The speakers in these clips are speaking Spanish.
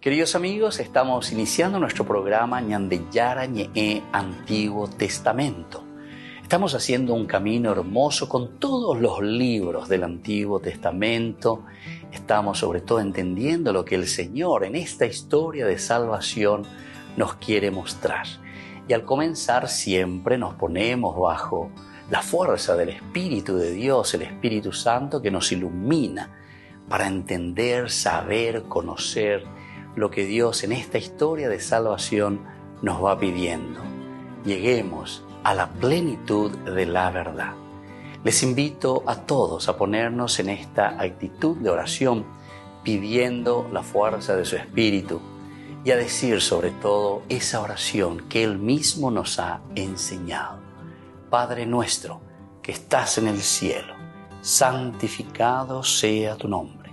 Queridos amigos, estamos iniciando nuestro programa Ñandeyara Ñe'e Antiguo Testamento. Estamos haciendo un camino hermoso con todos los libros del Antiguo Testamento. Estamos sobre todo entendiendo lo que el Señor en esta historia de salvación nos quiere mostrar. Y al comenzar siempre nos ponemos bajo la fuerza del Espíritu de Dios, el Espíritu Santo que nos ilumina para entender, saber, conocer lo que Dios en esta historia de salvación nos va pidiendo. Lleguemos a la plenitud de la verdad. Les invito a todos a ponernos en esta actitud de oración, pidiendo la fuerza de su Espíritu y a decir sobre todo esa oración que Él mismo nos ha enseñado. Padre nuestro que estás en el cielo, santificado sea tu nombre.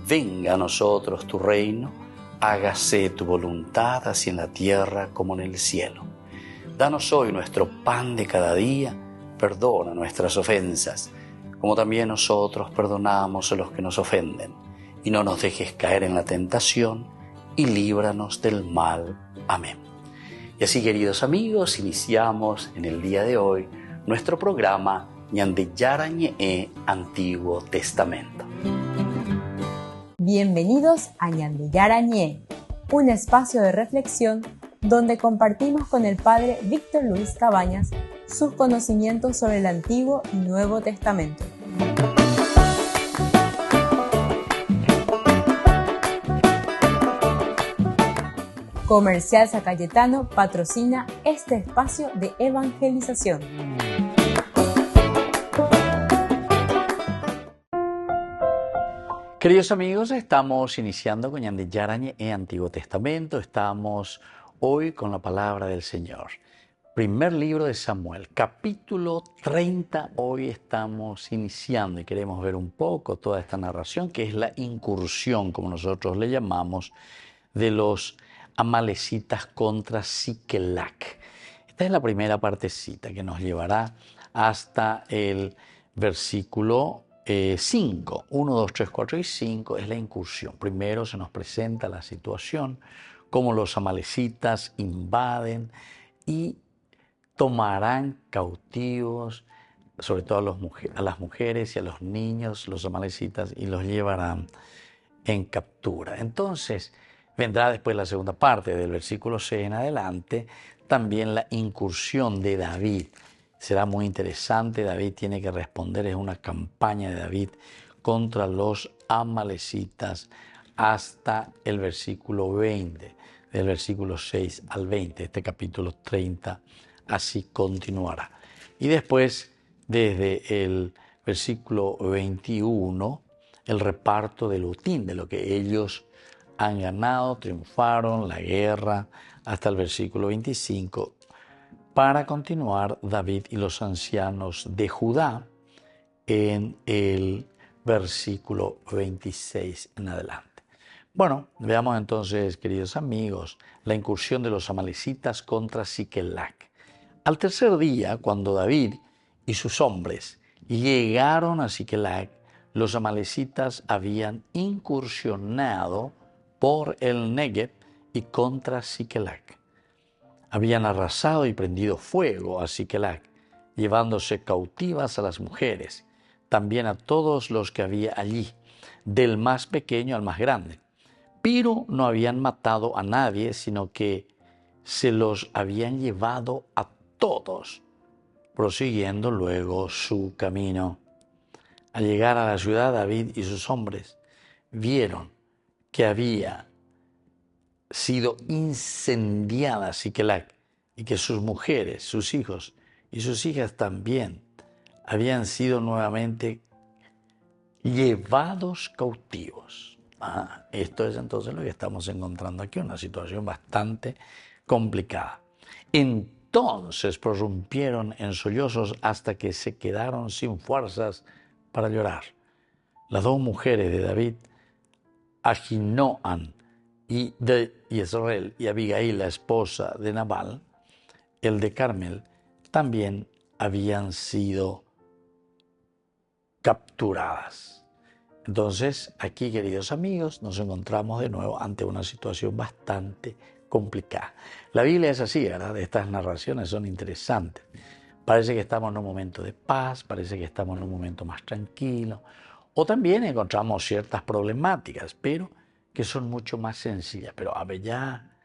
Venga a nosotros tu reino, hágase tu voluntad así en la tierra como en el cielo. Danos hoy nuestro pan de cada día, perdona nuestras ofensas, como también nosotros perdonamos a los que nos ofenden. Y no nos dejes caer en la tentación, y líbranos del mal. Amén. Y así, queridos amigos, iniciamos en el día de hoy nuestro programa Ñandeyara Ñe'e Antiguo Testamento. Bienvenidos a Ñandeyara Ñe'e, un espacio de reflexión donde compartimos con el Padre Víctor Luis Cabañas sus conocimientos sobre el Antiguo y Nuevo Testamento. Comercial San Cayetano patrocina este espacio de evangelización. Queridos amigos, estamos iniciando con Ñandeyara Ñe'e Antiguo Testamento. Estamos hoy con la palabra del Señor. Primer libro de Samuel, capítulo 30. Hoy estamos iniciando y queremos ver un poco toda esta narración, que es la incursión, como nosotros le llamamos, de los amalecitas contra Siquelac. Esta es la primera partecita que nos llevará hasta el versículo 5. 1, 2, 3, 4 y 5 es la incursión. Primero se nos presenta la situación, cómo los amalecitas invaden y tomarán cautivos, sobre todo a las mujeres y a los niños, los amalecitas, y los llevarán en captura. Entonces, vendrá después la segunda parte, del versículo 6 en adelante, también la incursión de David. Será muy interesante, David tiene que responder, es una campaña de David contra los amalecitas hasta el versículo 20, del versículo 6 al 20, este capítulo 30, así continuará. Y después, desde el versículo 21, el reparto del botín, de lo que ellos han ganado, triunfaron, la guerra, hasta el versículo 25, para continuar David y los ancianos de Judá en el versículo 26 en adelante. Bueno, veamos entonces, queridos amigos, la incursión de los amalecitas contra Siquelac. Al tercer día, cuando David y sus hombres llegaron a Siquelac, los amalecitas habían incursionado por el Negev y contra Siquelac. Habían arrasado y prendido fuego a Siquelac, llevándose cautivas a las mujeres, también a todos los que había allí, del más pequeño al más grande. Pero no habían matado a nadie, sino que se los habían llevado a todos, prosiguiendo luego su camino. Al llegar a la ciudad, David y sus hombres vieron que había sido incendiada Siquelac y que sus mujeres, sus hijos y sus hijas también habían sido nuevamente llevados cautivos. Esto es entonces lo que estamos encontrando aquí, una situación bastante complicada. Entonces prorrumpieron en sollozos hasta que se quedaron sin fuerzas para llorar. Las dos mujeres de David, Ahinoam y de Jezreel, y Abigail, la esposa de Nabal, el de Carmel, también habían sido capturadas. Entonces, aquí, queridos amigos, nos encontramos de nuevo ante una situación bastante complicada. La Biblia es así, ¿verdad? Estas narraciones son interesantes. Parece que estamos en un momento de paz, parece que estamos en un momento más tranquilo, o también encontramos ciertas problemáticas, pero que son mucho más sencillas. Pero a ver, ya,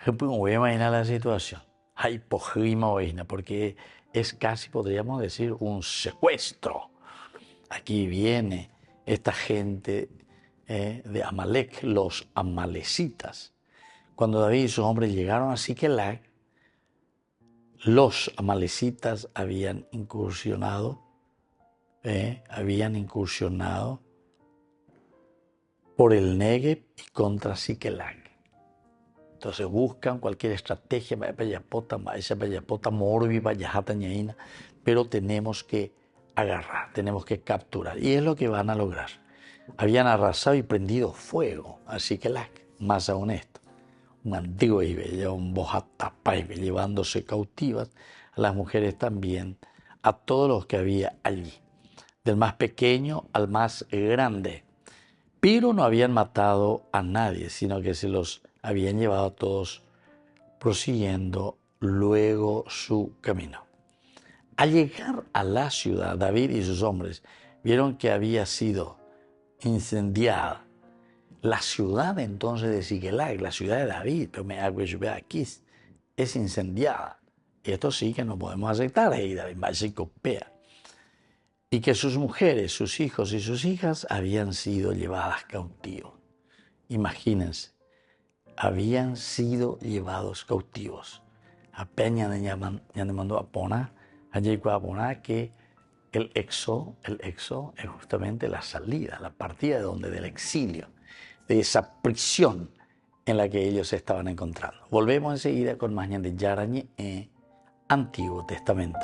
voy a imaginar la situación. Ay, porque es casi, podríamos decir, un secuestro. Aquí viene esta gente de Amalek, los amalecitas. Cuando David y sus hombres llegaron a Siquelag, los amalecitas habían incursionado por el Negev y contra Siquelag. Entonces buscan cualquier estrategia, pero tenemos que agarrar, tenemos que capturar. Y es lo que van a lograr. Habían arrasado y prendido fuego a Siquelag, más aún esto. Un antiguo un bojatapay, llevándose cautivas a las mujeres también, a todos los que había allí, del más pequeño al más grande. Pero no habían matado a nadie, sino que se los habían llevado a todos, prosiguiendo luego su camino. Al llegar a la ciudad, David y sus hombres vieron que había sido incendiada. La ciudad entonces de Siquelag, la ciudad de David, pero aquí es incendiada. Y esto sí que no podemos aceptar, y que sus mujeres, sus hijos y sus hijas habían sido llevadas cautivos. Imagínense, habían sido llevados cautivos. A Peña ya le mandó a poner, que el éxodo es justamente la salida, la partida del exilio, de esa prisión en la que ellos se estaban encontrando. Volvemos enseguida con más de Yarañé en Antiguo Testamento.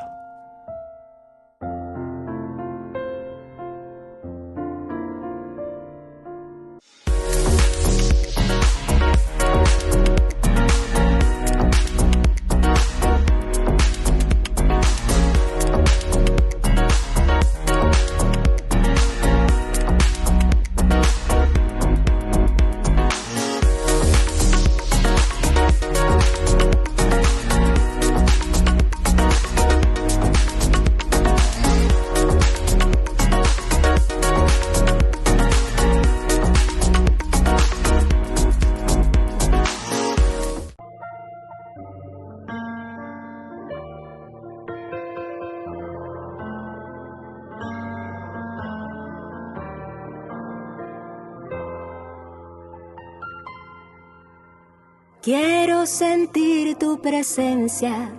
Quiero sentir tu presencia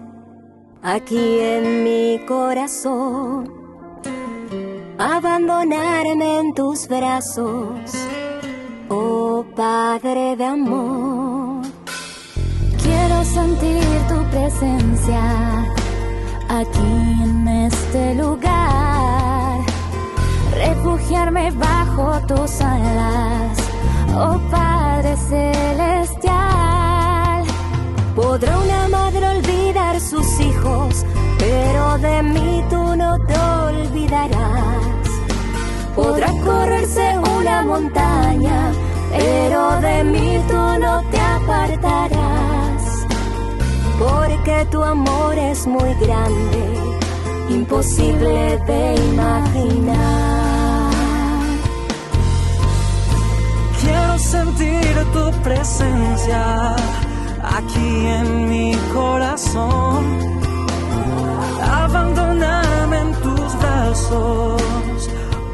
aquí en mi corazón, abandonarme en tus brazos, oh Padre de amor. Quiero sentir tu presencia aquí en este lugar, refugiarme bajo tus alas, oh Padre celestial. Podrá una madre olvidar sus hijos, pero de mí tú no te olvidarás. Podrá correrse una montaña, pero de mí tú no te apartarás. Porque tu amor es muy grande, imposible de imaginar. Quiero sentir tu presencia aquí en mi corazón, abandonarme en tus brazos,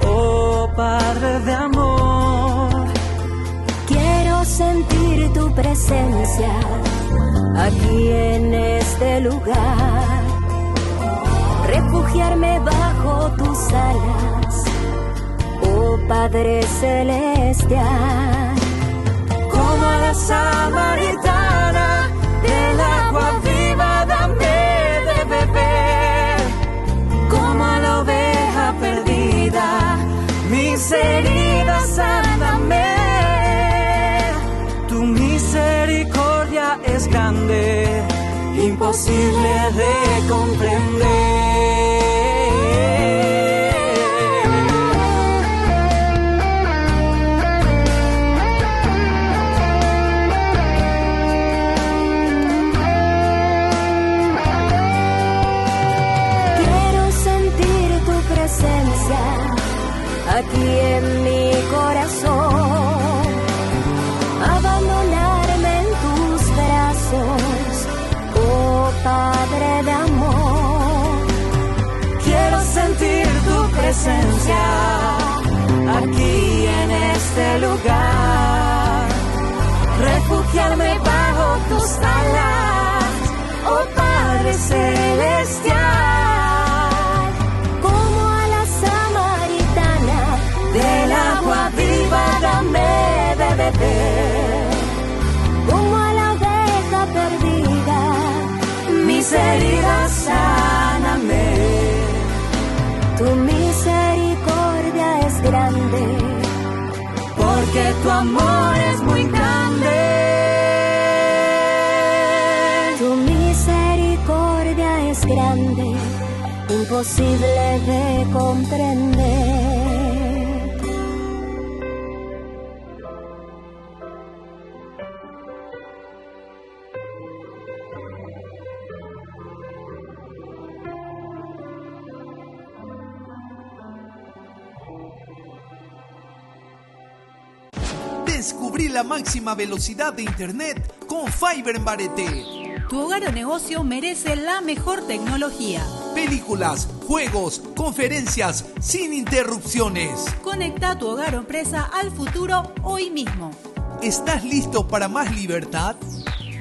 oh Padre de amor. Quiero sentir tu presencia aquí en este lugar, refugiarme bajo tus alas, oh Padre celestial. Como a la samaritana, del agua viva dame de beber. Como a la oveja perdida, mis heridas sáname. Tu misericordia es grande, imposible de comprender. presencia aquí en este lugar. Refugiarme bajo tus alas, oh Padre celestial. Como a la samaritana, Del agua viva dame de beber. como a la oveja perdida, Mis heridas sáname. tu misericordia es grande. Porque tu amor es muy grande. Tu misericordia es grande, imposible de comprender. Descubrí la máxima velocidad de internet con Fiber en Barete. Tu hogar o negocio merece la mejor tecnología. Películas, juegos, conferencias, sin interrupciones. Conecta tu hogar o empresa al futuro hoy mismo. ¿Estás listo para más libertad?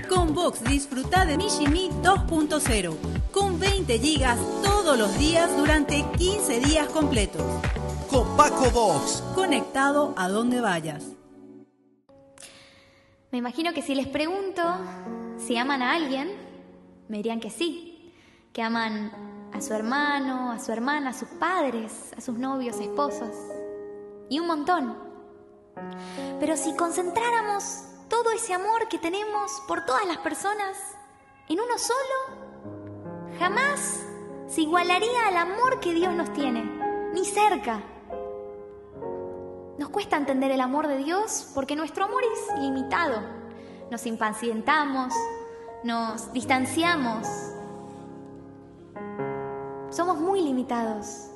Con Vox disfruta de Mishimi 2.0 con 20 gigas todos los días durante 15 días completos. Con Paco Vox. Conectado a donde vayas. Me imagino que si les pregunto si aman a alguien, me dirían que sí, que aman a su hermano, a su hermana, a sus padres, a sus novios, esposos y un montón. Pero si concentráramos todo ese amor que tenemos por todas las personas en uno solo, jamás se igualaría al amor que Dios nos tiene, ni cerca. Nos cuesta entender el amor de Dios porque nuestro amor es limitado. Nos impacientamos, nos distanciamos. Somos muy limitados.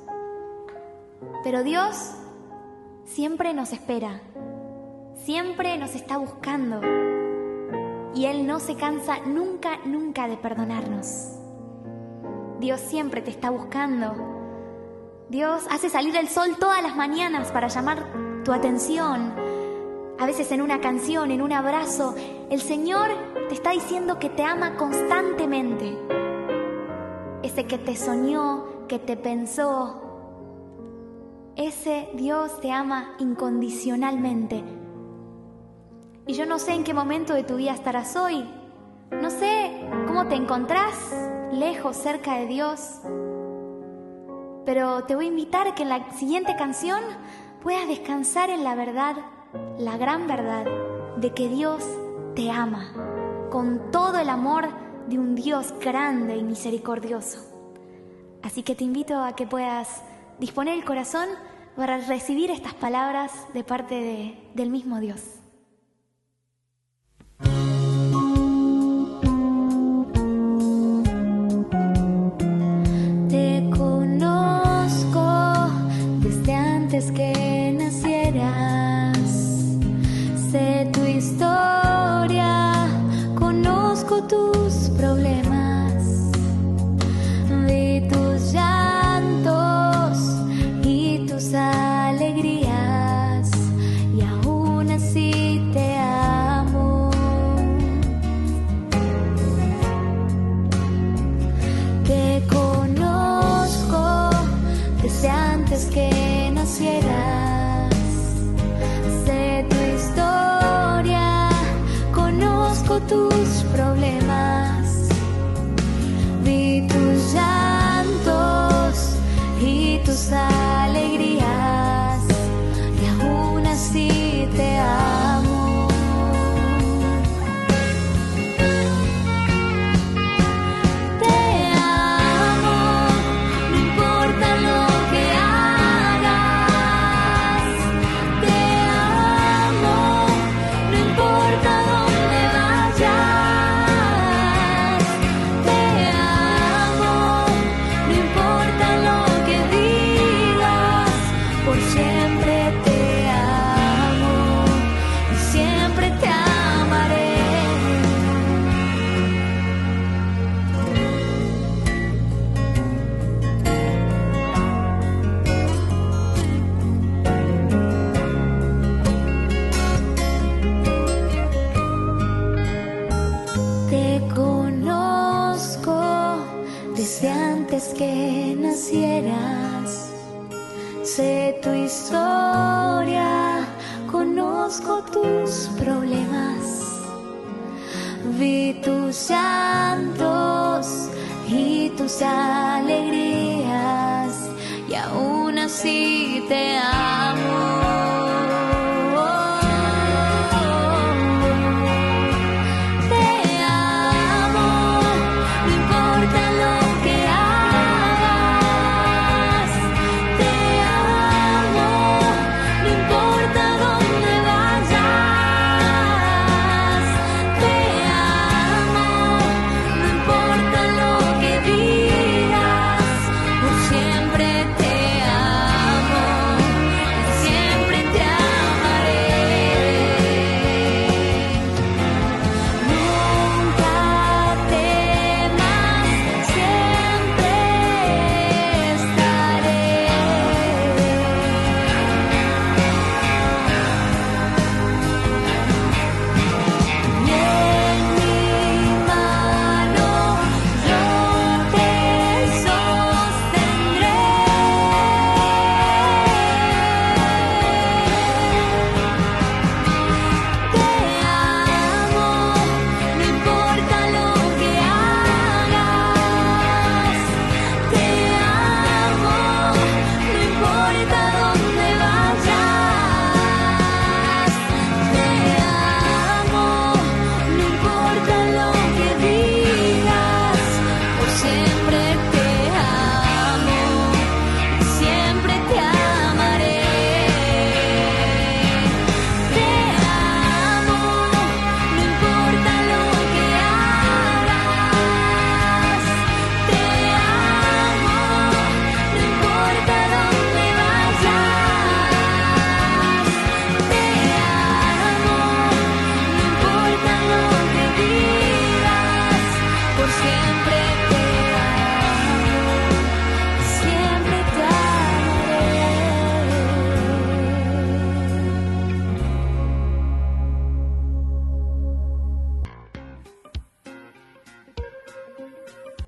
Pero Dios siempre nos espera, siempre nos está buscando. Y Él no se cansa nunca, nunca de perdonarnos. Dios siempre te está buscando. Dios hace salir el sol todas las mañanas para llamar tu atención. A veces en una canción, en un abrazo, el Señor te está diciendo que te ama constantemente. Ese que te soñó, que te pensó, ese Dios te ama incondicionalmente. Y yo no sé en qué momento de tu vida estarás hoy. No sé cómo te encontrás, lejos, cerca de Dios. Pero te voy a invitar a que en la siguiente canción puedas descansar en la verdad, la gran verdad, de que Dios te ama, con todo el amor de un Dios grande y misericordioso. Así que te invito a que puedas disponer el corazón para recibir estas palabras de parte del mismo Dios. Te conozco desde antes que nacieras. Sé tu historia, conozco tus problemas. Vi tus llantos y tus alegrías, y aún así te amo. Te conozco desde antes que nacieras. Sé tu historia, conozco tus problemas. Vi tus llantos y tus alegrías, y aún así te amo. Te amo, no importa lo que hagas. Te amo, no importa dónde vayas. Te amo, no importa lo que digas. que nacieras. Sé tu historia, conozco tus problemas. Vi tus llantos y tus alegrías, y aún así te amo.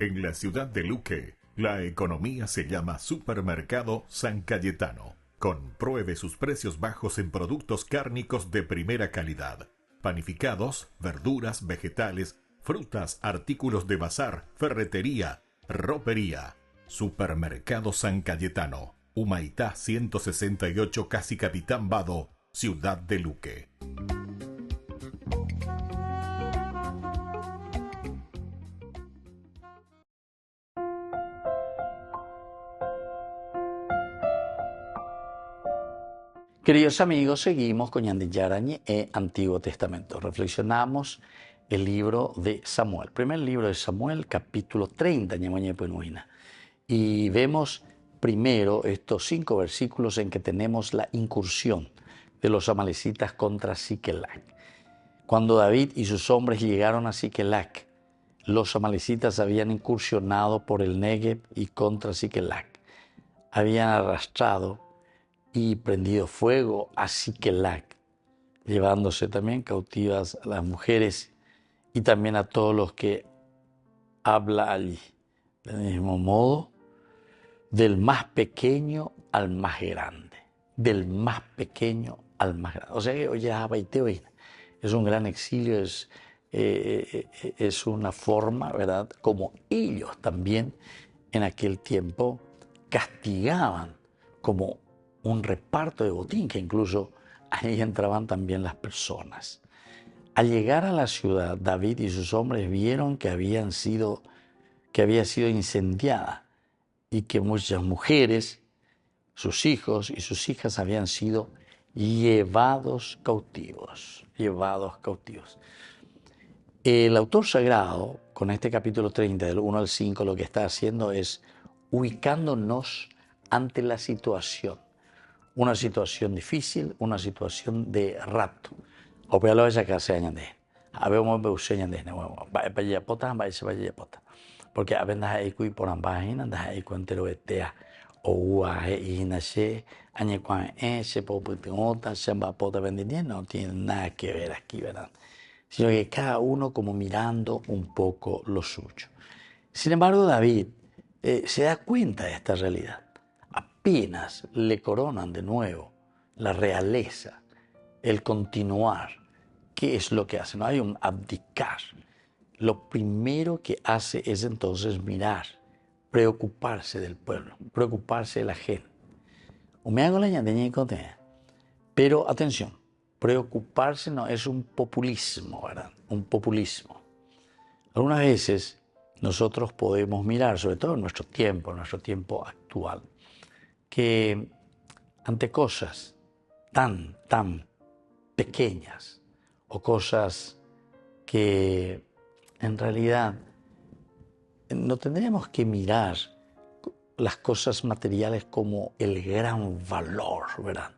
En la ciudad de Luque, la economía se llama Supermercado San Cayetano. Compruebe sus precios bajos en productos cárnicos de primera calidad. Panificados, verduras, vegetales, frutas, artículos de bazar, ferretería, ropería. Supermercado San Cayetano, Humaitá 168, Casi Capitán Vado, ciudad de Luque. Queridos amigos, seguimos con Ñande Yarañe e Antiguo Testamento. Reflexionamos el libro de Samuel, primer libro de Samuel, capítulo 30, y vemos primero estos 5 versículos en que tenemos la incursión de los amalecitas contra Siquelac. Cuando David y sus hombres llegaron a Siquelac, los amalecitas habían incursionado por el Negev y contra Siquelac. Habían arrastrado y prendido fuego a Siquelac, llevándose también cautivas a las mujeres y también a todos los que habla allí. Del mismo modo, del más pequeño al más grande, del más pequeño al más grande. O sea que hoy es un gran exilio, es una forma, ¿verdad? Como ellos también en aquel tiempo castigaban como un reparto de botín, que incluso ahí entraban también las personas. Al llegar a la ciudad, David y sus hombres vieron que había sido incendiada y que muchas mujeres, sus hijos y sus hijas habían sido llevados cautivos. El autor sagrado, con este capítulo 30, del 1 al 5, lo que está haciendo es ubicándonos ante la situación. Una situación difícil, una situación de rapto. Opéralo esa casa añade. Habemos beuseña de nuevo. Vaya pota, vaya pota. Porque apenas hay que ir por ambas andas hay cuentero etea o uaje y nace añe cuan se poputota se va pota vendiendo no tiene nada que ver aquí, ¿verdad? Sino que cada uno como mirando un poco lo suyo. Sin embargo, David se da cuenta de esta realidad. Apenas le coronan de nuevo la realeza, el continuar. ¿Qué es lo que hace? No hay un abdicar. Lo primero que hace es entonces mirar, preocuparse del pueblo, preocuparse de la gente. Pero atención, preocuparse no es un populismo, ¿verdad? Un populismo. Algunas veces nosotros podemos mirar, sobre todo en nuestro tiempo actual, que ante cosas tan pequeñas o cosas que en realidad no tendríamos que mirar las cosas materiales como el gran valor, ¿verdad?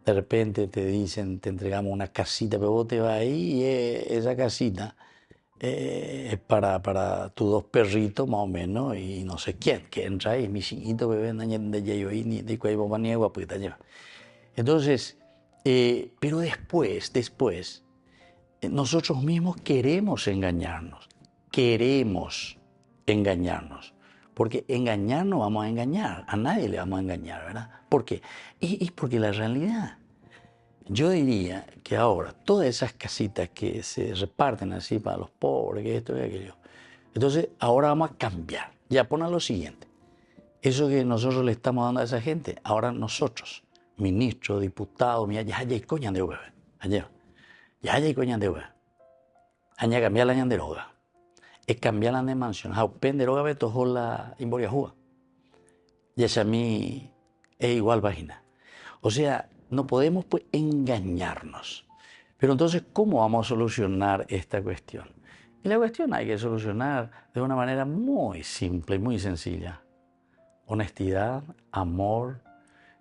De repente te dicen, te entregamos una casita, pero vos te vas ahí y esa casita es para tus 2 perritos más o menos y no sé quién, que entra ahí, mi chiquito bebé, entonces, pero después, nosotros mismos queremos engañarnos, porque engañar no vamos a engañar, a nadie le vamos a engañar, ¿verdad? ¿Por qué? Y porque la realidad, yo diría que ahora todas esas casitas que se reparten así para los pobres, que esto y aquello, entonces ahora vamos a cambiar, ya ponen lo siguiente, eso que nosotros le estamos dando a esa gente, ahora nosotros, ministros, diputados, ya hay coña de obra, ya hay coña de obra, aña cambiar la de droga. Es cambiar la dimensión. Haupende droga ve tojo la imboriajúa. Y esa a mí es igual vagina. O sea, no podemos pues engañarnos. Pero entonces, ¿cómo vamos a solucionar esta cuestión? Y la cuestión hay que solucionar de una manera muy simple, muy sencilla. Honestidad, amor,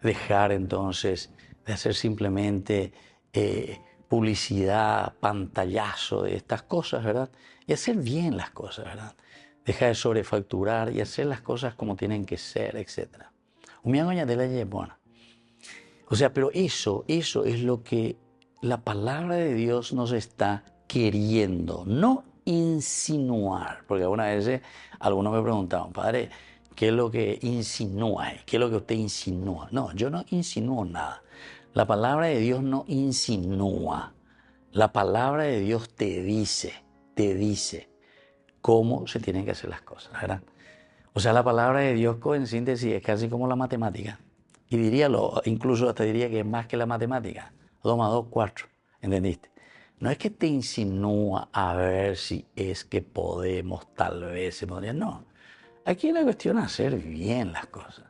dejar entonces de hacer simplemente publicidad, pantallazo de estas cosas, ¿verdad? Y hacer bien las cosas, ¿verdad? Dejar de sobrefacturar y hacer las cosas como tienen que ser, etc. O sea, pero eso es lo que la palabra de Dios nos está queriendo, no insinuar. Porque algunas veces algunos me preguntaban, padre, ¿qué es lo que insinúa? ¿Qué es lo que usted insinúa? No, yo no insinúo nada. La palabra de Dios no insinúa. La palabra de Dios te dice cómo se tienen que hacer las cosas, ¿verdad? O sea, la palabra de Dios en síntesis es casi como la matemática. Y incluso hasta diría que es más que la matemática. 2 más 2, 4. ¿Entendiste? No es que te insinúa a ver si es que podemos, tal vez se podría. No. Aquí la cuestión es hacer bien las cosas.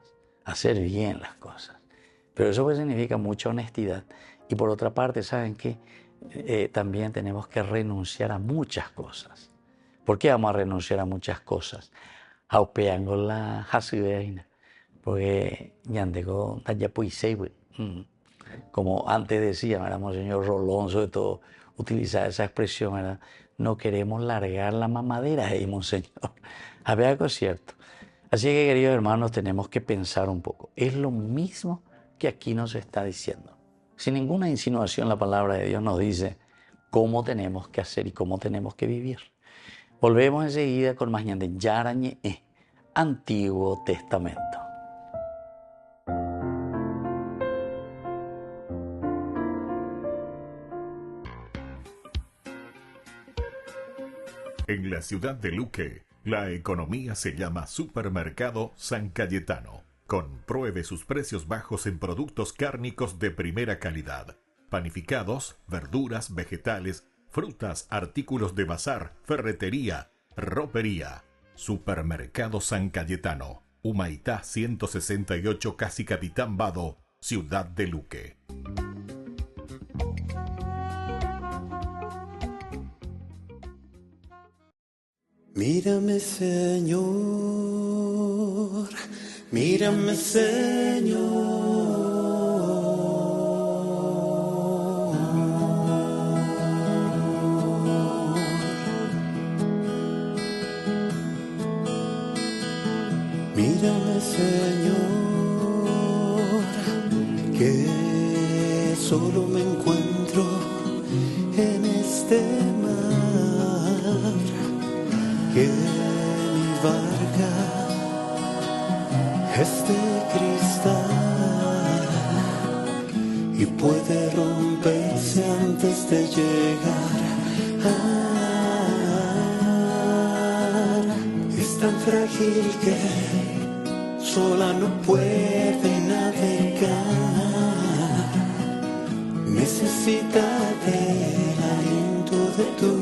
Pero eso pues significa mucha honestidad. Y por otra parte, ¿saben qué? También tenemos que renunciar a muchas cosas. ¿Por qué vamos a renunciar a muchas cosas? Aupeango la hasideina. Porque como antes decía, ¿verdad? Monseñor Rolón, sobre todo, utilizar esa expresión, ¿verdad? No queremos largar la mamadera, monseñor. A ver, algo es cierto. Así que, queridos hermanos, tenemos que pensar un poco. Es lo mismo que aquí nos está diciendo. Sin ninguna insinuación, la palabra de Dios nos dice cómo tenemos que hacer y cómo tenemos que vivir. Volvemos enseguida con más de Yarañe, Antiguo Testamento. En la ciudad de Luque, la economía se llama Supermercado San Cayetano. Compruebe sus precios bajos en productos cárnicos de primera calidad. Panificados, verduras, vegetales, frutas, artículos de bazar, ferretería, ropería. Supermercado San Cayetano. Humaitá 168, Casi Capitán Vado, ciudad de Luque. Mírame, Señor, mírame, Señor. Mírame, Señor, que solo me encuentro en este mar, que mi barca es de cristal y puede romperse antes de llegar. Es tan frágil que sola no puede navegar. Necesita del aliento de tu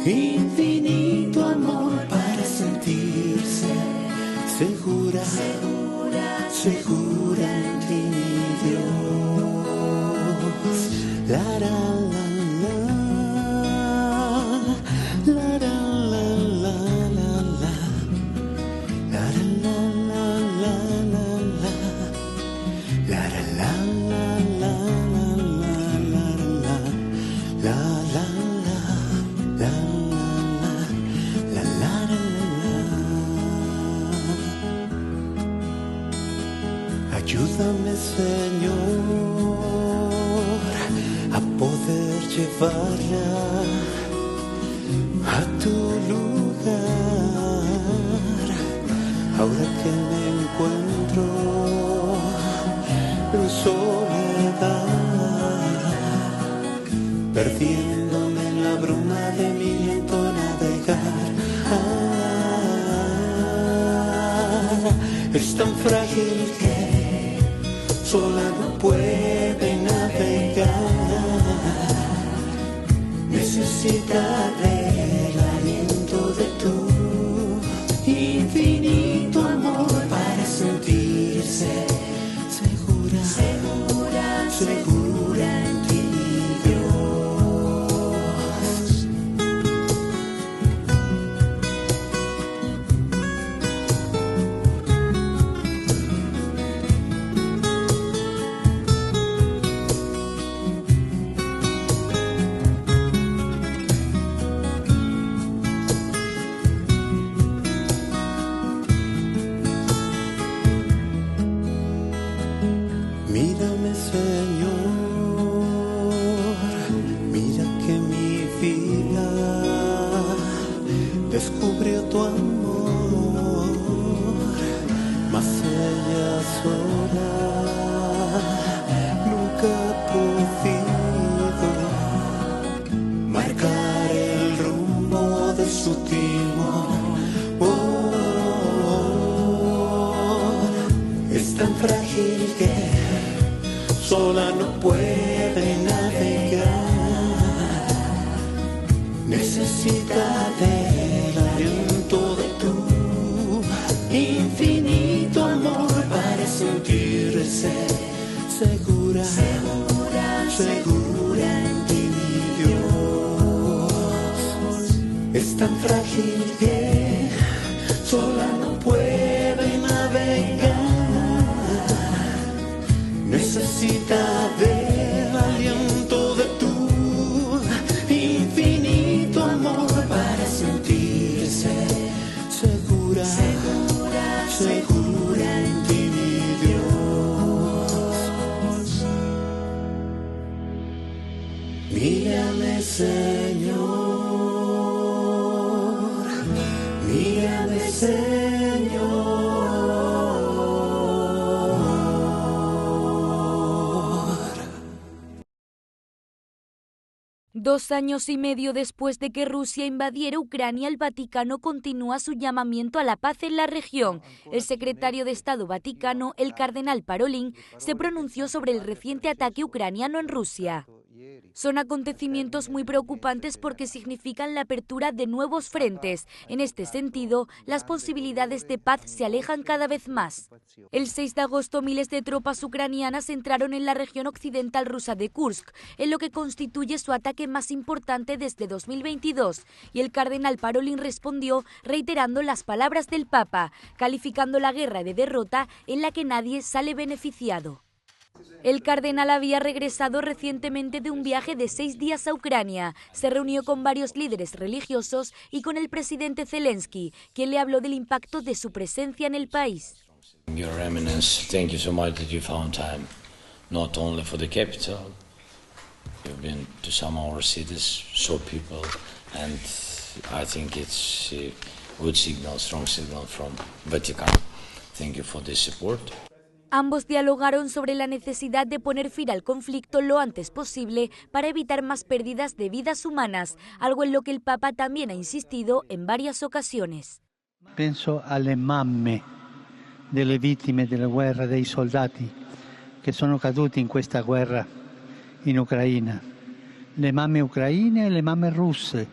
infinito amor para sentirse segura, segura en ti, mi Dios. La la la la, la la la la la la, la la la la la la, la la la la la la la. Ayúdame, Señor, a poder llevarla a tu lugar. Ahora que me encuentro en soledad, perdiéndome en la bruma de mi lento navegar. Es tan frágil que sola no puede navegar. Necesita del aliento de tu infinito amor para sentirse segura, segura, segura en ti, Dios. Mírame, Señor, mira que mi vida descubrió tu amor, mas ella sola nunca ha podido marcar el rumbo de su timón. Es tan frágil que sola no puede navegar. Necesita del aliento de tu infinito amor para sentirse segura, segura, segura en ti, mi Dios. Es tan frágil que sola no puede navegar. Necesita del aliento de tu infinito amor para sentirse segura, segura, segura en ti, mi Dios. Mírame, Señor, mírame, Señor. 2 años y medio después de que Rusia invadiera Ucrania, el Vaticano continúa su llamamiento a la paz en la región. El secretario de Estado Vaticano, el cardenal Parolin, se pronunció sobre el reciente ataque ucraniano en Rusia. Son acontecimientos muy preocupantes porque significan la apertura de nuevos frentes. En este sentido, las posibilidades de paz se alejan cada vez más. El 6 de agosto, miles de tropas ucranianas entraron en la región occidental rusa de Kursk, en lo que constituye su ataque más importante desde 2022, y el cardenal Parolin respondió reiterando las palabras del Papa, calificando la guerra de derrota en la que nadie sale beneficiado. El cardenal había regresado recientemente de un viaje de 6 días a Ucrania. Se reunió con varios líderes religiosos y con el presidente Zelensky, quien le habló del impacto de su presencia en el país. Your Eminence, thank you so much that you found time, not only for the capital. You've been to some of our cities, saw people, and I think it's a good signal, strong signal from Vatican. Thank you for the support. Ambos dialogaron sobre la necesidad de poner fin al conflicto lo antes posible para evitar más pérdidas de vidas humanas, algo en lo que el Papa también ha insistido en varias ocasiones. Penso alle mamme delle vittime della guerra, dei soldati che sono caduti in questa guerra in Ucraina. Le mamme ucraine e le mamme russe,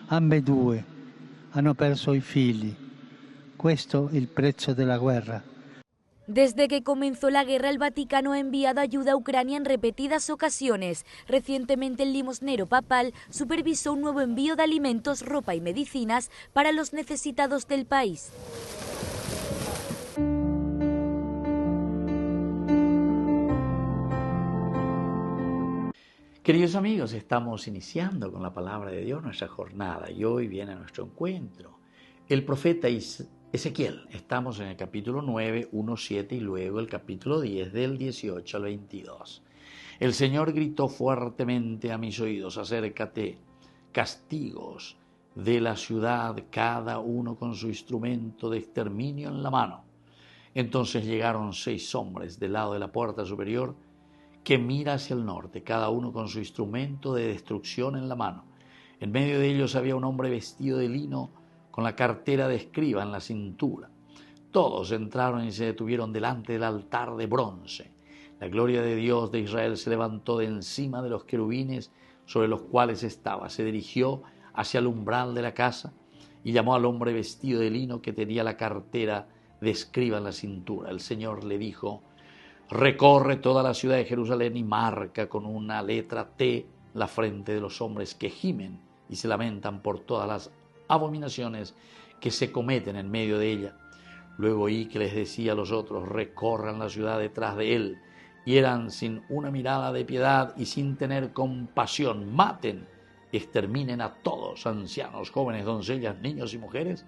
ambedue, hanno perso i figli. Questo è il prezzo della guerra. Desde que comenzó la guerra, el Vaticano ha enviado ayuda a Ucrania en repetidas ocasiones. Recientemente, el limosnero papal supervisó un nuevo envío de alimentos, ropa y medicinas para los necesitados del país. Queridos amigos, estamos iniciando con la palabra de Dios nuestra jornada y hoy viene nuestro encuentro. El profeta Ezequiel, estamos en el capítulo 9, 1, 7 y luego el capítulo 10 del 18 al 22. El Señor gritó fuertemente a mis oídos, acércate, castigos de la ciudad, cada uno con su instrumento de exterminio en la mano. Entonces llegaron 6 hombres del lado de la puerta superior que mira hacia el norte, cada uno con su instrumento de destrucción en la mano. En medio de ellos había un hombre vestido de lino con la cartera de escriba en la cintura. Todos entraron y se detuvieron delante del altar de bronce. La gloria de Dios de Israel se levantó de encima de los querubines sobre los cuales estaba. Se dirigió hacia el umbral de la casa y llamó al hombre vestido de lino que tenía la cartera de escriba en la cintura. El Señor le dijo: recorre toda la ciudad de Jerusalén y marca con una letra T la frente de los hombres que gimen y se lamentan por todas las abominaciones que se cometen en medio de ella. Luego oí que les decía a los otros: recorran la ciudad detrás de él, hieran sin una mirada de piedad y sin tener compasión, maten, exterminen a todos, ancianos, jóvenes, doncellas, niños y mujeres,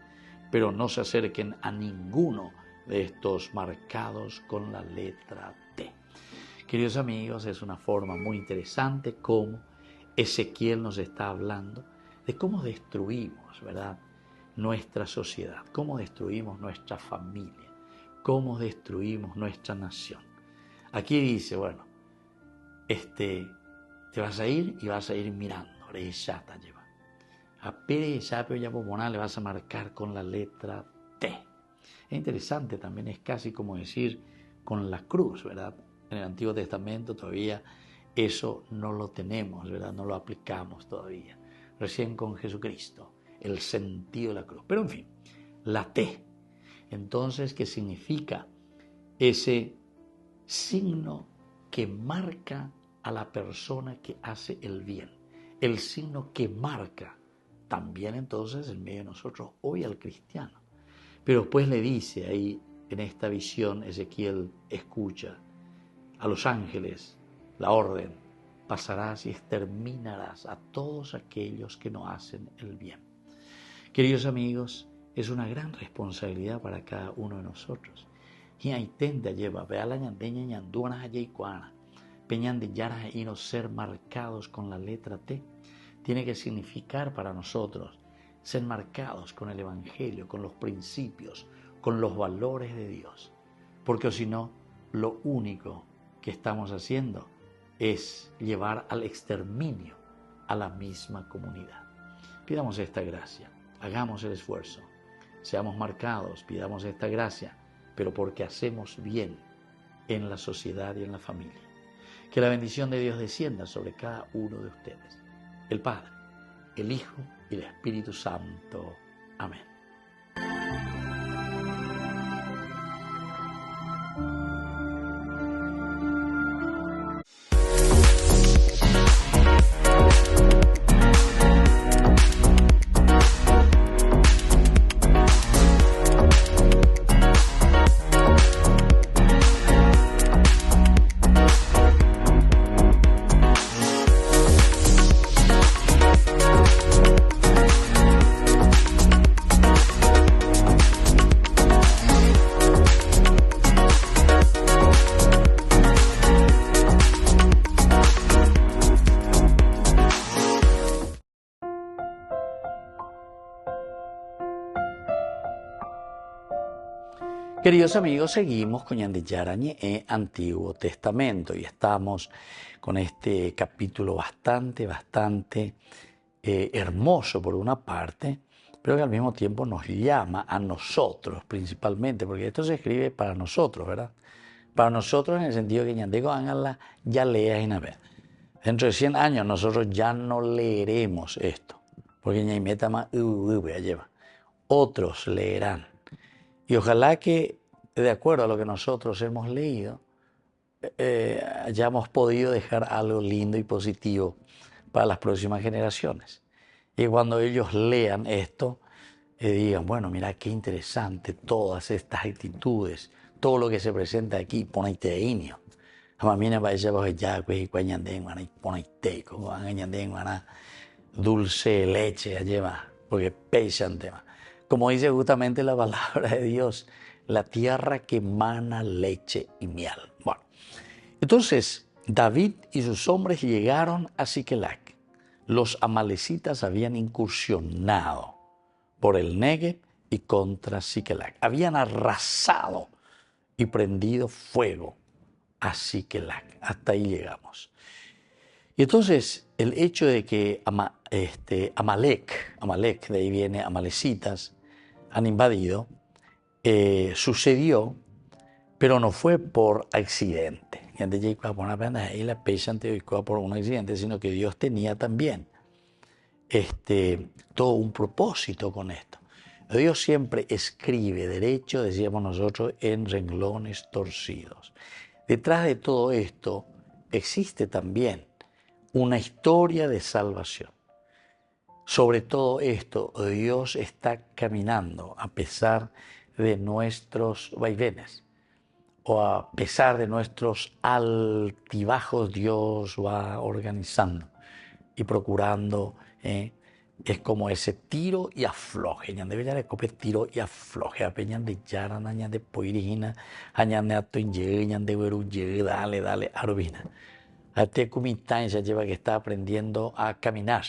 pero no se acerquen a ninguno de estos marcados con la letra T. Queridos amigos, es una forma muy interesante como Ezequiel nos está hablando de cómo destruimos, ¿verdad?, nuestra sociedad, cómo destruimos nuestra familia, cómo destruimos nuestra nación. Aquí dice, bueno, te vas a ir y vas a ir mirando, a Pere le vas a marcar con la letra T. Es interesante también, es casi como decir con la cruz, ¿verdad? En el Antiguo Testamento todavía eso no lo tenemos, ¿verdad? No lo aplicamos todavía. Recién con Jesucristo, el sentido de la cruz. Pero en fin, la T. Entonces, ¿qué significa? Ese signo que marca a la persona que hace el bien. El signo que marca también entonces en medio de nosotros hoy al cristiano. Pero después le dice ahí, en esta visión, Ezequiel escucha a los ángeles la orden: pasarás y exterminarás a todos aquellos que no hacen el bien. Queridos amigos, es una gran responsabilidad para cada uno de nosotros. Y hay tenda lleva, vea la ñandeña ñanduanas allá y cuana, peñan de yaras y no ser marcados con la letra T. Tiene que significar para nosotros ser marcados con el Evangelio, con los principios, con los valores de Dios. Porque si no, lo único que estamos haciendo es llevar al exterminio a la misma comunidad. Pidamos esta gracia, hagamos el esfuerzo, seamos marcados, pidamos esta gracia, pero porque hacemos bien en la sociedad y en la familia. Que la bendición de Dios descienda sobre cada uno de ustedes, el Padre, el Hijo y el Espíritu Santo. Amén. Queridos amigos, seguimos con Ñande Yarañe en Antiguo Testamento y estamos con este capítulo bastante hermoso por una parte, pero que al mismo tiempo nos llama a nosotros principalmente, porque esto se escribe para nosotros, ¿verdad? Para nosotros en el sentido que Ñandego háganla, ya leas en vez. Dentro de 100 años nosotros ya no leeremos esto, porque Ñaimeta más lleva. Otros leerán. Y ojalá que, de acuerdo a lo que nosotros hemos leído, hayamos podido dejar algo lindo y positivo para las próximas generaciones. Y cuando ellos lean esto, digan, bueno, mira qué interesante todas estas actitudes, todo lo que se presenta aquí, ponete inio. Amamina va a decir, ya, dulce leche, lleva, porque pesan tema. Como dice justamente la palabra de Dios, la tierra que emana leche y miel. Bueno, entonces David y sus hombres llegaron a Siquelac. Los amalecitas habían incursionado por el Negev y contra Siquelac. Habían arrasado y prendido fuego a Siquelac. Hasta ahí llegamos. Y entonces el hecho de que Amalek, de ahí viene amalecitas, han invadido, sucedió, pero no fue por accidente. Por un accidente, sino que Dios tenía también todo un propósito con esto. Dios siempre escribe derecho, decíamos nosotros, en renglones torcidos. Detrás de todo esto existe también una historia de salvación. Sobre todo esto, Dios está caminando a pesar de nuestros vaivenes o a pesar de nuestros altibajos. Dios va organizando y procurando. Es como ese tiro y afloje. Ñande bella cope tiro y afloje. Apeñan de yarana, ñande poirina, añande ato inye, ñande veru dale, arubina. Ate kumitán se lleva que está aprendiendo a caminar.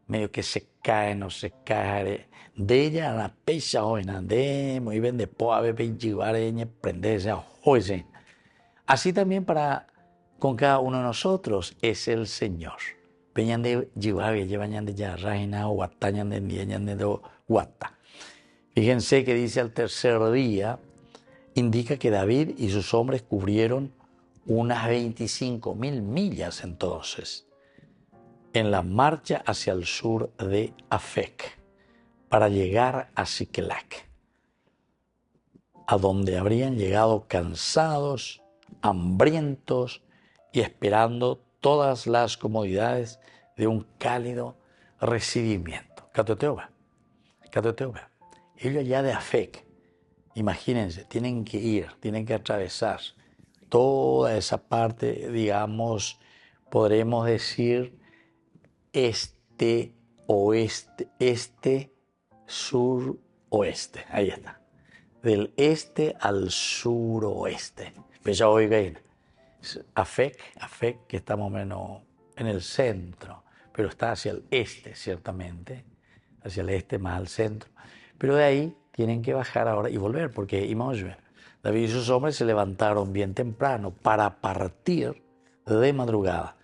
Medio que se cae, no se cae. De ella la pecha hoy, de muy bien de poa, bebe y prenderse hoy. Así también con cada uno de nosotros es el Señor. Peñan de Yibabe, llevan de ya, Raina, Guatañan de Niñan de Guata. Fíjense que dice al tercer indica que David y sus hombres cubrieron unas 25.000 millas entonces en la marcha hacia el sur de Afec para llegar a Siquelac, a donde habrían llegado cansados, hambrientos y esperando todas las comodidades de un cálido recibimiento. Catoteoba. Ellos allá de Afec, imagínense, tienen que atravesar toda esa parte, digamos, podremos decir, oeste, sur, oeste. Ahí está. Del este al suroeste. Pues ya oiga ahí. Afec, que está más o menos en el centro, pero está hacia el este, ciertamente. Hacia el este, más al centro. Pero de ahí tienen que bajar ahora y volver, porque Imosbe, David y sus hombres se levantaron bien temprano para partir de madrugada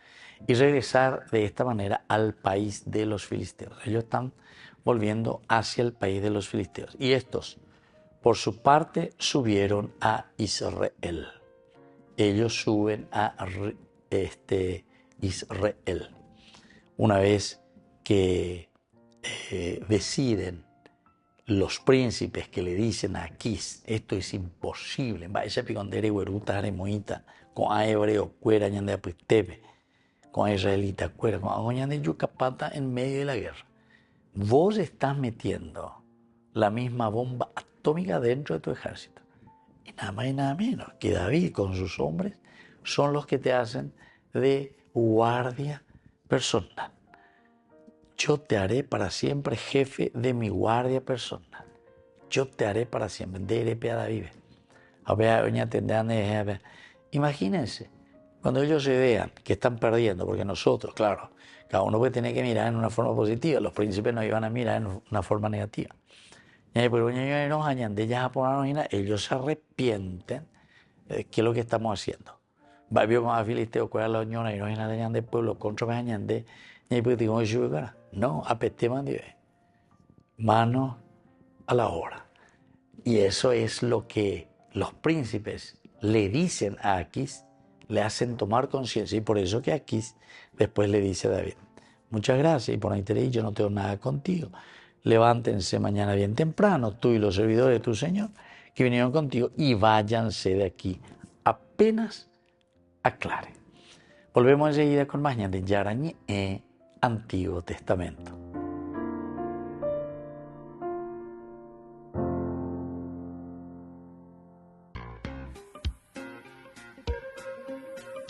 y regresar de esta manera al país de los filisteos. Ellos están volviendo hacia el país de los filisteos. Y estos, por su parte, subieron a Israel. Ellos suben a Israel. Una vez que deciden los príncipes que le dicen a Aquís, esto es imposible, vaya picondere hueruta aremoita, con a hebreo cuera ñande apistebe, con a israelita cuera, con a ñande yucapata en medio de la guerra. Vos estás metiendo la misma bomba atómica dentro de tu ejército. Y nada más y nada menos que David con sus hombres son los que te hacen de guardia personal. Yo te haré para siempre jefe de mi guardia personal. Yo te haré para siempre. David. Imagínense, cuando ellos se vean que están perdiendo, porque nosotros, claro, cada uno puede tener que mirar en una forma positiva, los príncipes no iban a mirar en una forma negativa. ellos se arrepienten. ¿Qué es lo que estamos haciendo? Vio con Filisteo, cuál es la unión y no del pueblo contra Mañande, no, apetemos Dios. Mano a la obra. Y eso es lo que los príncipes le dicen a Aquis, le hacen tomar conciencia. Y por eso que Aquis después le dice a David, muchas gracias, y por ahí yo no tengo nada contigo. Levántense mañana bien temprano, tú y los servidores de tu Señor, que vinieron contigo, y váyanse de aquí apenas aclare. Volvemos enseguida con más de Yarañé en Antiguo Testamento.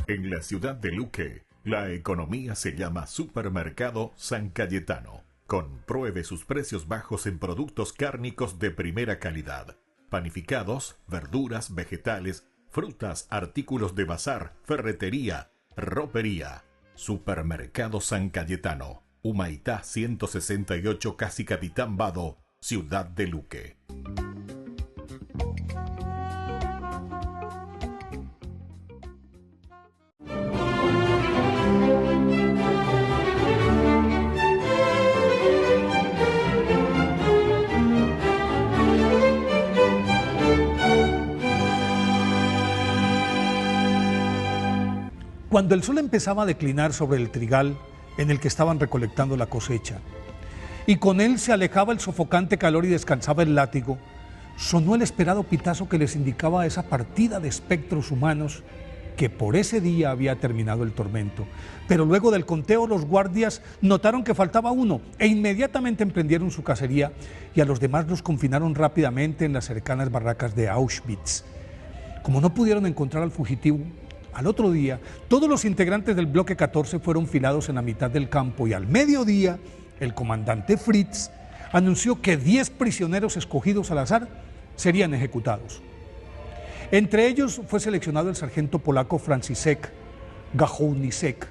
En la ciudad de Luque, la economía se llama Supermercado San Cayetano. Compruebe sus precios bajos en productos cárnicos de primera calidad. Panificados, verduras, vegetales, frutas, artículos de bazar, ferretería, ropería. Supermercado San Cayetano, Humaitá 168, Casi Capitán Vado, ciudad de Luque. Cuando el sol empezaba a declinar sobre el trigal en el que estaban recolectando la cosecha, y con él se alejaba el sofocante calor y descansaba el látigo, sonó el esperado pitazo que les indicaba esa partida de espectros humanos que por ese día había terminado el tormento. Pero luego del conteo los guardias notaron que faltaba uno e inmediatamente emprendieron su cacería, y a los demás los confinaron rápidamente en las cercanas barracas de Auschwitz. Como no pudieron encontrar al fugitivo, al otro día, todos los integrantes del bloque 14 fueron filados en la mitad del campo, y al mediodía, el comandante Fritz anunció que 10 prisioneros escogidos al azar serían ejecutados. Entre ellos fue seleccionado el sargento polaco Franciszek Gajownicek,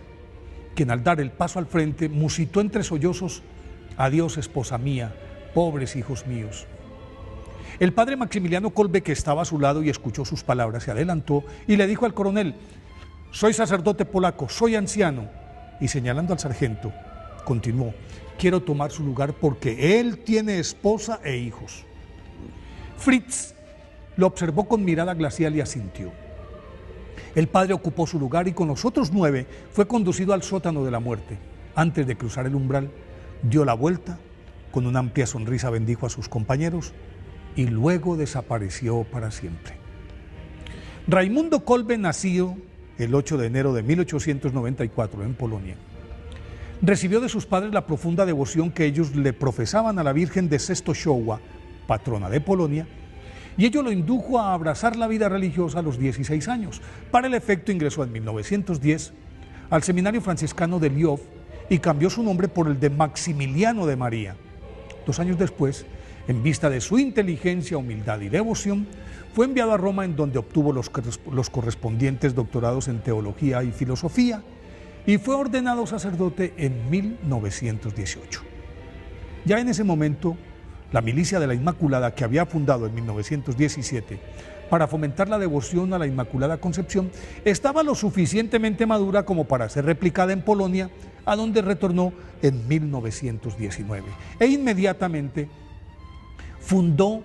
quien al dar el paso al frente musitó entre sollozos: adiós, esposa mía, pobres hijos míos. El padre Maximiliano Kolbe, que estaba a su lado y escuchó sus palabras, se adelantó y le dijo al coronel: soy sacerdote polaco, soy anciano. Y señalando al sargento, continuó: quiero tomar su lugar porque él tiene esposa e hijos. Fritz lo observó con mirada glacial y asintió. El padre ocupó su lugar y con los otros 9 fue conducido al sótano de la muerte. Antes de cruzar el umbral, dio la vuelta, con una amplia sonrisa bendijo a sus compañeros y luego desapareció para siempre. Raimundo Kolbe nació el 8 de enero de 1894 en Polonia. Recibió de sus padres la profunda devoción que ellos le profesaban a la Virgen de Częstochowa, patrona de Polonia, y ello lo indujo a abrazar la vida religiosa a los 16 años. Para el efecto ingresó en 1910 al seminario franciscano de Lwów y cambió su nombre por el de Maximiliano de María. 2 años después, en vista de su inteligencia, humildad y devoción, fue enviado a Roma, en donde obtuvo los correspondientes doctorados en teología y filosofía, y fue ordenado sacerdote en 1918. Ya en ese momento, la Milicia de la Inmaculada, que había fundado en 1917 para fomentar la devoción a la Inmaculada Concepción, estaba lo suficientemente madura como para ser replicada en Polonia, a donde retornó en 1919. E inmediatamente fundó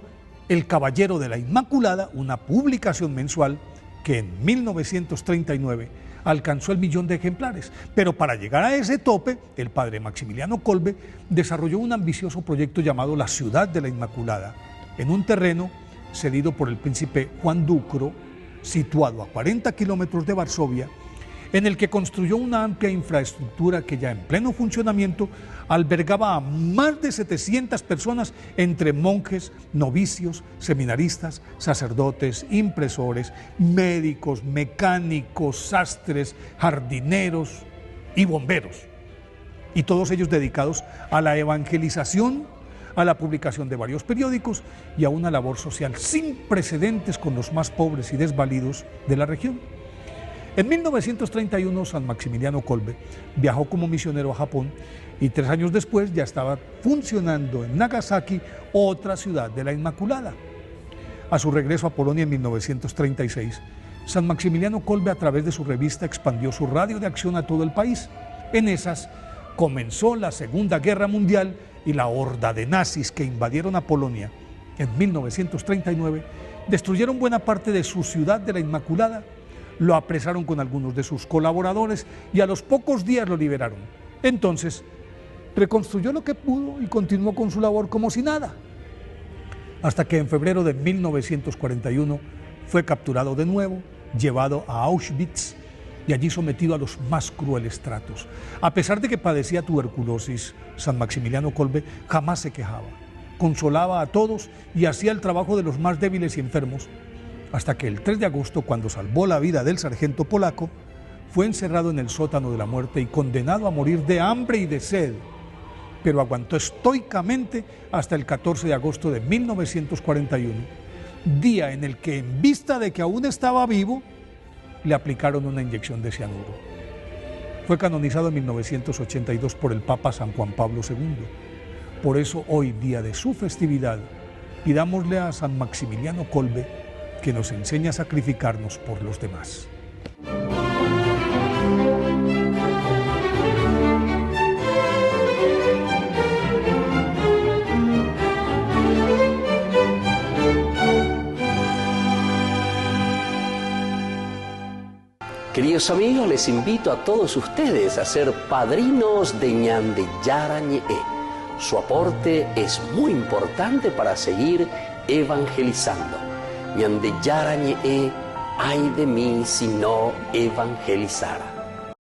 El Caballero de la Inmaculada, una publicación mensual que en 1939 alcanzó el 1.000.000 de ejemplares. Pero para llegar a ese tope, el padre Maximiliano Kolbe desarrolló un ambicioso proyecto llamado la Ciudad de la Inmaculada, en un terreno cedido por el príncipe Juan Ducro, situado a 40 kilómetros de Varsovia, en el que construyó una amplia infraestructura que ya en pleno funcionamiento albergaba a más de 700 personas, entre monjes, novicios, seminaristas, sacerdotes, impresores, médicos, mecánicos, sastres, jardineros y bomberos, y todos ellos dedicados a la evangelización, a la publicación de varios periódicos y a una labor social sin precedentes con los más pobres y desvalidos de la región. En 1931, San Maximiliano Kolbe viajó como misionero a Japón y 3 años después ya estaba funcionando en Nagasaki, otra ciudad de la Inmaculada. A su regreso a Polonia en 1936, San Maximiliano Kolbe, a través de su revista, expandió su radio de acción a todo el país. En esas comenzó la Segunda Guerra Mundial y la horda de nazis que invadieron a Polonia en 1939 destruyeron buena parte de su ciudad de la Inmaculada, lo apresaron con algunos de sus colaboradores y a los pocos días lo liberaron. Entonces, reconstruyó lo que pudo y continuó con su labor como si nada, hasta que en febrero de 1941 fue capturado de nuevo, llevado a Auschwitz y allí sometido a los más crueles tratos. A pesar de que padecía tuberculosis, San Maximiliano Kolbe jamás se quejaba, consolaba a todos y hacía el trabajo de los más débiles y enfermos, hasta que el 3 de agosto, cuando salvó la vida del sargento polaco, fue encerrado en el sótano de la muerte y condenado a morir de hambre y de sed, pero aguantó estoicamente hasta el 14 de agosto de 1941, día en el que, en vista de que aún estaba vivo, le aplicaron una inyección de cianuro. Fue canonizado en 1982 por el Papa San Juan Pablo II. Por eso hoy, día de su festividad, pidámosle a San Maximiliano Kolbe que nos enseñe a sacrificarnos por los demás. Queridos amigos, les invito a todos ustedes a ser padrinos de Ñande Yarañe. Su aporte es muy importante para seguir evangelizando. Ñande Yarañe, ay de mí si no evangelizara.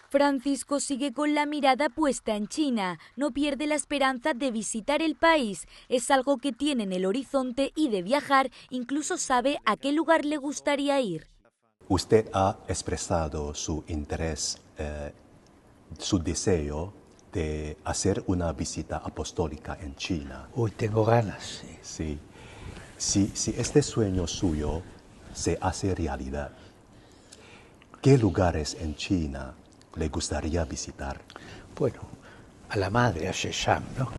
Francisco sigue con la mirada puesta en China, no pierde la esperanza de visitar el país, es algo que tiene en el horizonte y de viajar, incluso sabe a qué lugar le gustaría ir. Usted ha expresado su interés, su deseo de hacer una visita apostólica en China. Uy, tengo ganas. Sí. Si este sueño suyo se hace realidad, ¿qué lugares en China le gustaría visitar? Bueno, a la madre, a Shesham, ¿no?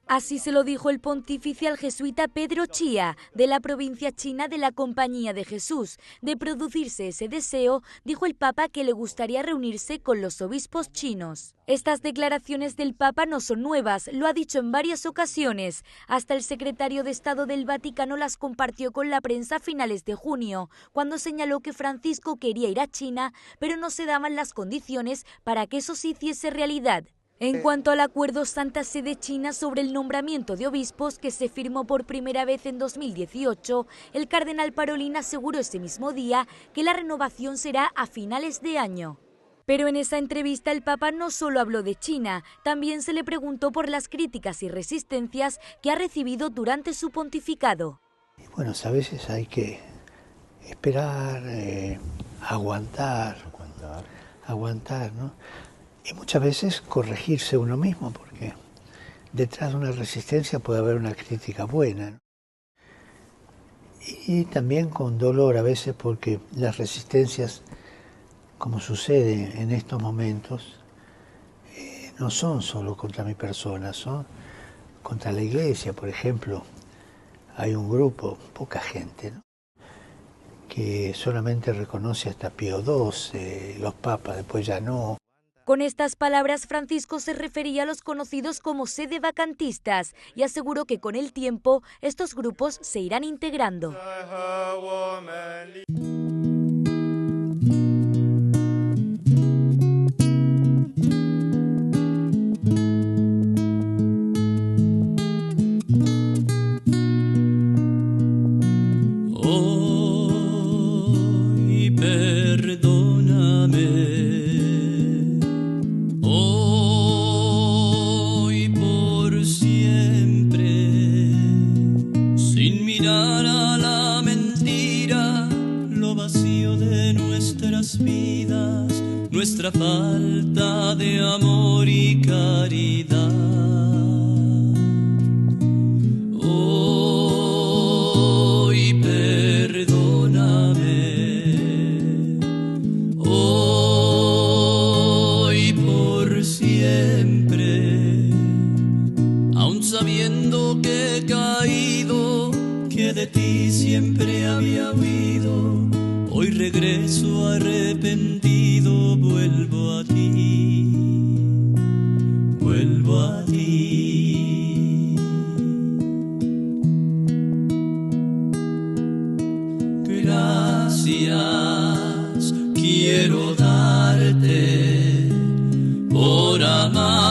Así se lo dijo el pontífice al jesuita Pedro Chia, de la provincia china de la Compañía de Jesús. De producirse ese deseo, dijo el Papa que le gustaría reunirse con los obispos chinos. Estas declaraciones del Papa no son nuevas, lo ha dicho en varias ocasiones. Hasta el secretario de Estado del Vaticano las compartió con la prensa a finales de junio, cuando señaló que Francisco quería ir a China, pero no se daban las condiciones para que eso se hiciese realidad. En cuanto al acuerdo Santa Sede China sobre el nombramiento de obispos que se firmó por primera vez en 2018, el cardenal Parolin aseguró ese mismo día que la renovación será a finales de año. Pero en esa entrevista el Papa no solo habló de China, también se le preguntó por las críticas y resistencias que ha recibido durante su pontificado. Bueno, a veces hay que esperar, aguantar, ¿no? Y muchas veces corregirse uno mismo, porque detrás de una resistencia puede haber una crítica buena, ¿no? Y también con dolor a veces, porque las resistencias, como sucede en estos momentos, no son solo contra mi persona, son contra la Iglesia. Por ejemplo, hay un grupo, poca gente, ¿no?, que solamente reconoce hasta Pío XII, los papas, después ya no. Con estas palabras, Francisco se refería a los conocidos como sedevacantistas y aseguró que con el tiempo estos grupos se irán integrando. Nuestra falta de amor y caridad. Hoy perdóname, hoy por de ti siempre había huido, hoy regreso arrepentido, vuelvo a ti, vuelvo a ti. Gracias quiero darte por amarme.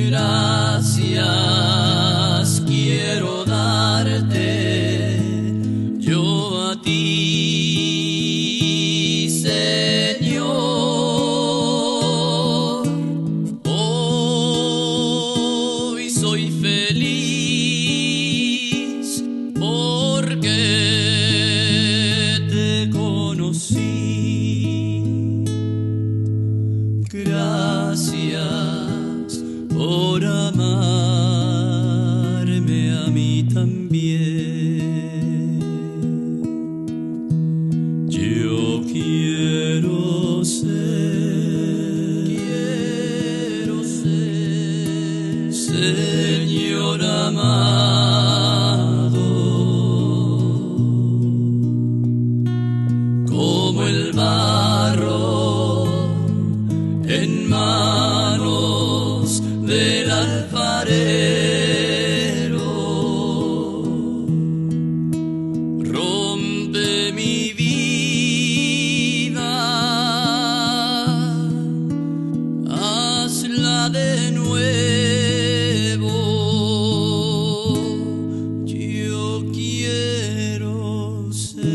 Gracias quiero darte yo a ti, Señor. Hoy soy feliz porque te conocí. Gracias por amarme a mí también. Yo quiero ser, Señor amado, como el barro en manos del alfarero. Rompe mi vida, hazla de nuevo. Yo quiero ser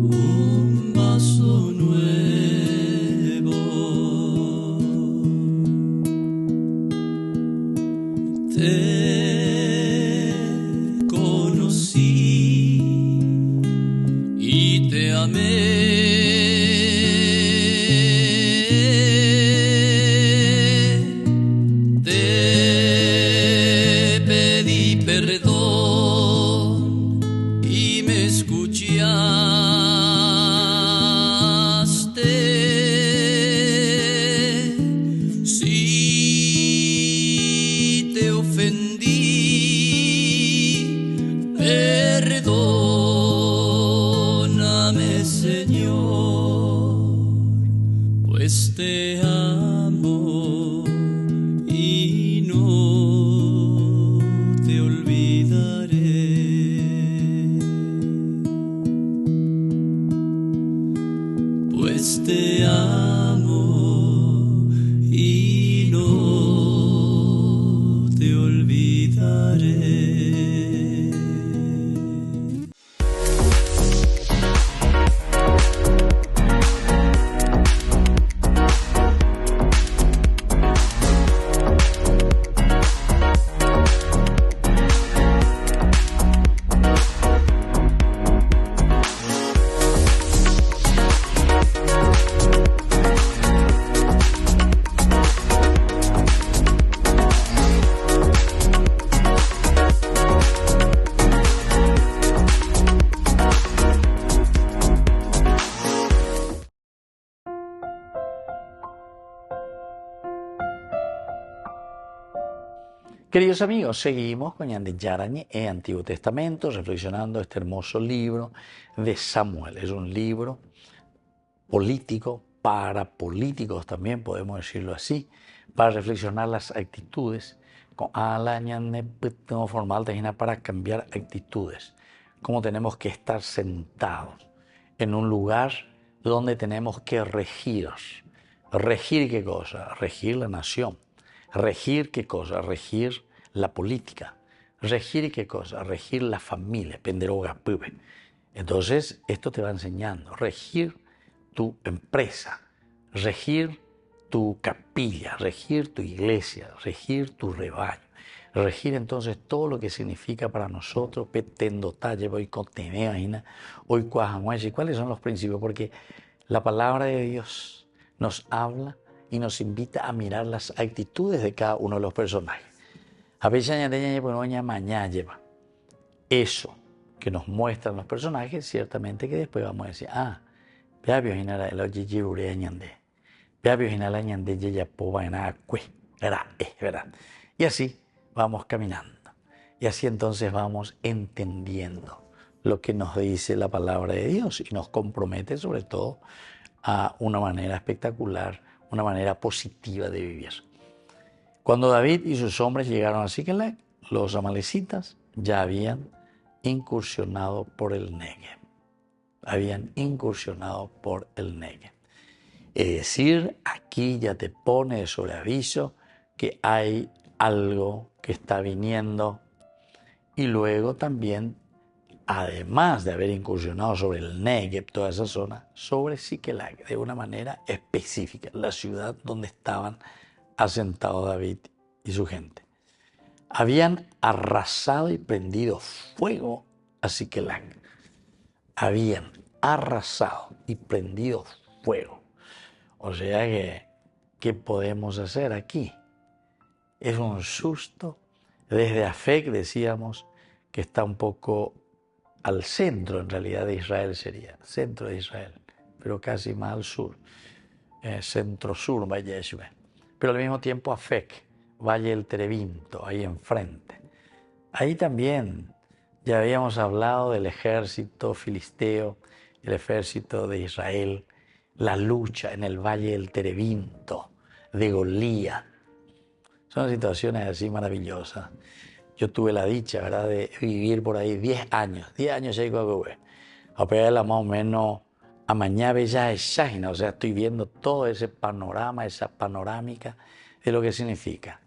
un vaso nuevo. Te conocí y te amé. Te pedí perdón y me escuchaste. Si te ofendí, perdóname, Señor, pues te amo y no te olvidaré. Pues te amo y no te olvidaré. Queridos amigos, seguimos con Ñande Yarañe e Antiguo Testamento, reflexionando este hermoso libro de Samuel. Es un libro político, para políticos también, podemos decirlo así, para reflexionar las actitudes, con ala Ñande formal para cambiar actitudes, cómo tenemos que estar sentados en un lugar donde tenemos que regir. ¿Regir qué cosa? Regir la nación. ¿Regir qué cosa? Regir la política. ¿Regir qué cosa? Regir la familia. Penderoga pube. Entonces, esto te va enseñando. Regir tu empresa. Regir tu capilla. Regir tu iglesia. Regir tu rebaño. Regir entonces todo lo que significa para nosotros. Petendo talle, voy con tenea, hoy cuajamueche. ¿Cuáles son los principios? Porque la palabra de Dios nos habla y nos invita a mirar las actitudes de cada uno de los personajes. A veces lleva eso que nos muestran los personajes, ciertamente que después vamos a decir, ¿verdad? Y así vamos caminando. Y así entonces vamos entendiendo lo que nos dice la palabra de Dios y nos compromete sobre todo a una manera espectacular, una manera positiva de vivir. Cuando David y sus hombres llegaron a Siquelag, los amalecitas ya habían incursionado por el Negev. Es decir, aquí ya te pone sobre aviso que hay algo que está viniendo. Y luego también, además de haber incursionado sobre el Negev, toda esa zona, sobre Siquelag, de una manera específica, la ciudad donde estaban asentados David y su gente. Habían arrasado y prendido fuego a Siquelag. Habían arrasado y prendido fuego. O sea que, ¿qué podemos hacer aquí? Es un susto. Desde Afec decíamos que está un poco al centro, en realidad, de Israel sería, centro de Israel, pero casi más al sur, centro-sur, pero al mismo tiempo Afec, Valle del Terebinto, ahí enfrente. Ahí también ya habíamos hablado del ejército filisteo, el ejército de Israel, la lucha en el Valle del Terebinto, de Golías. Son situaciones así maravillosas. Yo tuve la dicha, ¿verdad?, de vivir por ahí 10 años. 10 años ya a pegarla más o menos a mañana ya es Shahina. O sea, estoy viendo todo ese panorama, esa panorámica de lo que significa.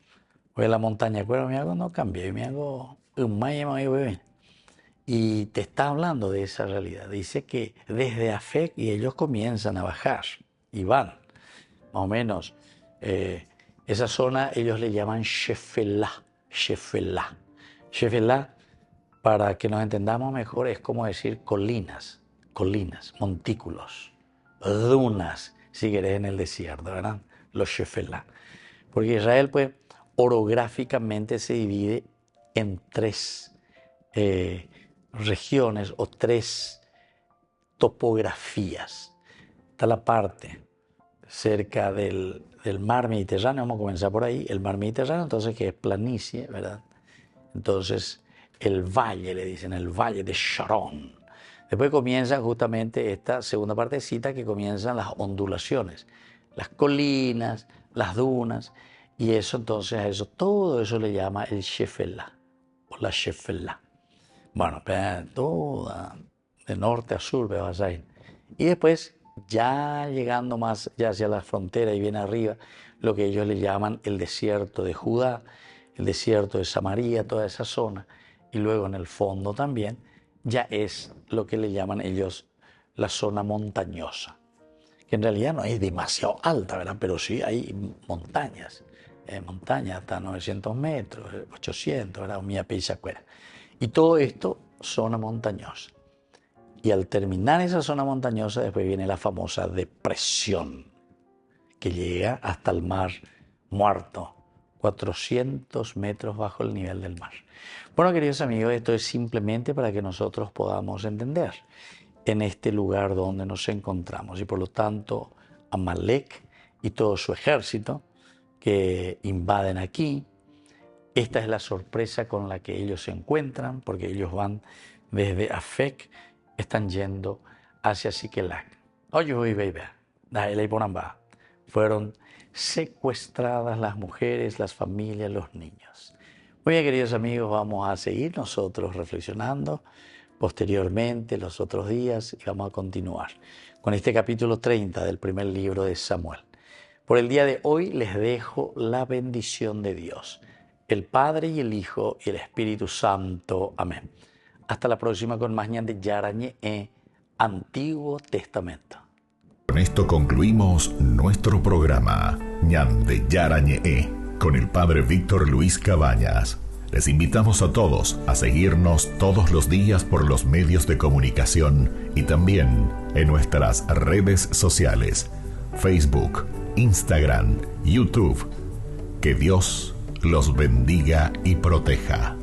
Voy a la montaña, me hago, no cambia, y me hago un maya, y te está hablando de esa realidad. Dice que desde Afec y ellos comienzan a bajar y van, más o menos. Esa zona ellos le llaman Shefelá. Shefelá, para que nos entendamos mejor, es como decir colinas, montículos, dunas, si querés, en el desierto, ¿verdad? Los Shefelá. Porque Israel, pues, orográficamente se divide en 3 regiones o 3 topografías. Está la parte cerca del mar Mediterráneo, vamos a comenzar por ahí, el mar Mediterráneo, entonces, que es planicie, ¿verdad? Entonces, el valle, le dicen, el valle de Sharon. Después comienza justamente esta segunda partecita, que comienzan las ondulaciones, las colinas, las dunas, y eso entonces, a eso, todo eso le llama el Shefelá, o la Shefelá. Bueno, toda, de norte a sur, vas a ir. Y después, ya llegando más ya hacia la frontera y bien arriba, lo que ellos le llaman el desierto de Judá, el desierto de Samaria, toda esa zona, y luego en el fondo también, ya es lo que le llaman ellos la zona montañosa, que en realidad no es demasiado alta, ¿verdad? Pero sí hay montañas, hasta 900 metros, 800, ¿verdad? Y todo esto, zona montañosa. Y al terminar esa zona montañosa, después viene la famosa depresión, que llega hasta el mar Muerto, 400 metros bajo el nivel del mar. Bueno, queridos amigos, esto es simplemente para que nosotros podamos entender en este lugar donde nos encontramos. Y por lo tanto, Amalek y todo su ejército que invaden aquí, esta es la sorpresa con la que ellos se encuentran, porque ellos van desde Afec, están yendo hacia Siquelag. Fueron secuestradas las mujeres, las familias, los niños. Muy bien, queridos amigos, vamos a seguir nosotros reflexionando posteriormente los otros días y vamos a continuar con este capítulo 30 del primer libro de Samuel. Por el día de hoy les dejo la bendición de Dios, el Padre y el Hijo y el Espíritu Santo. Amén. Hasta la próxima con más Ñande Yarañe, Antiguo Testamento. Con esto concluimos nuestro programa Ñande Yarañe con el Padre Víctor Luis Cabañas. Les invitamos a todos a seguirnos todos los días por los medios de comunicación y también en nuestras redes sociales, Facebook, Instagram, YouTube. Que Dios los bendiga y proteja.